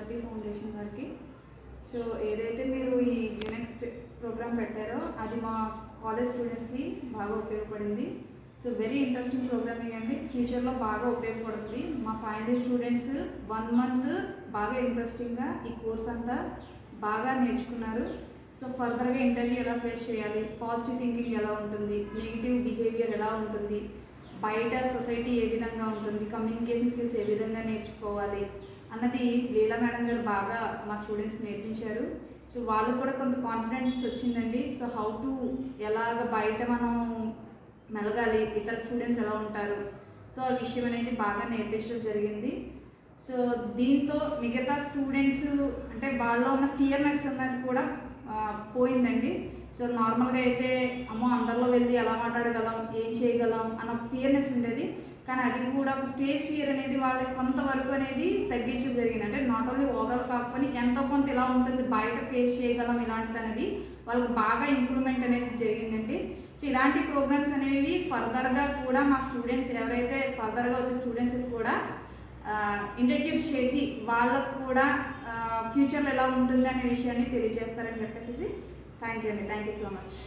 ప్రగతి foundation వారికి. So ఏదైతే మీరు ఈ యూనెక్స్ట్ ప్రోగ్రామ్ పెట్టారో అది మా కాలేజ్ స్టూడెంట్స్కి బాగా ఉపయోగపడింది. సో వెరీ ఇంట్రెస్టింగ్ ప్రోగ్రామింగ్ అండి, ఫ్యూచర్లో బాగా ఉపయోగపడుతుంది. మా ఫైనల్ స్టూడెంట్స్ 1 మంత్ బాగా ఇంట్రెస్టింగ్గా ఈ కోర్స్ అంతా బాగా నేర్చుకున్నారు. సో ఫర్దర్గా ఇంటర్వ్యూ ఎలా ఫేస్ చేయాలి, పాజిటివ్ థింకింగ్ ఎలా ఉంటుంది, నెగిటివ్ బిహేవియర్ ఎలా ఉంటుంది, బయట సొసైటీ ఏ విధంగా ఉంటుంది, కమ్యూనికేషన్ స్కిల్స్ ఏ విధంగా నేర్చుకోవాలి అన్నది లీలా మేడం గారు బాగా మా స్టూడెంట్స్కి నేర్పించారు. సో వాళ్ళు కూడా కొంత కాన్ఫిడెన్స్ వచ్చిందండి. సో హౌ టు ఎలాగ బయట మనం మెలగాలి, ఇతర స్టూడెంట్స్ ఎలా ఉంటారు, సో ఆ విషయం అనేది బాగా నేర్పించడం జరిగింది. సో దీంతో మిగతా స్టూడెంట్స్ అంటే వాళ్ళలో ఉన్న ఫియర్నెస్ అన్నది కూడా పోయిందండి. సో నార్మల్గా అయితే అమ్మో అందరిలో వెళ్ళి ఎలా మాట్లాడగలం, ఏం చేయగలం అన్న ఫియర్నెస్ ఉండేది. కానీ అది కూడా ఒక స్టేజ్ ఫియర్ అనేది వాళ్ళకి కొంతవరకు అనేది తగ్గించడం జరిగింది. అంటే నాట్ ఓన్లీ ఓవరాల్ కాకపోతే ఎంతో కొంత ఇలా ఉంటుంది, బయట ఫేస్ చేయగలం ఇలాంటిది అనేది వాళ్ళకి బాగా ఇంప్రూవ్మెంట్ అనేది జరిగిందండి. సో ఇలాంటి ప్రోగ్రామ్స్ అనేవి ఫర్దర్గా కూడా మా స్టూడెంట్స్ ఎవరైతే ఫర్దర్గా వచ్చే స్టూడెంట్స్కి కూడా ఇంట్రడ్యూస్ చేసి వాళ్ళకు కూడా ఫ్యూచర్లో ఎలా ఉంటుంది అనే విషయాన్ని తెలియజేస్తారని చెప్పేసి థ్యాంక్ యూ అండి. Thank you so much.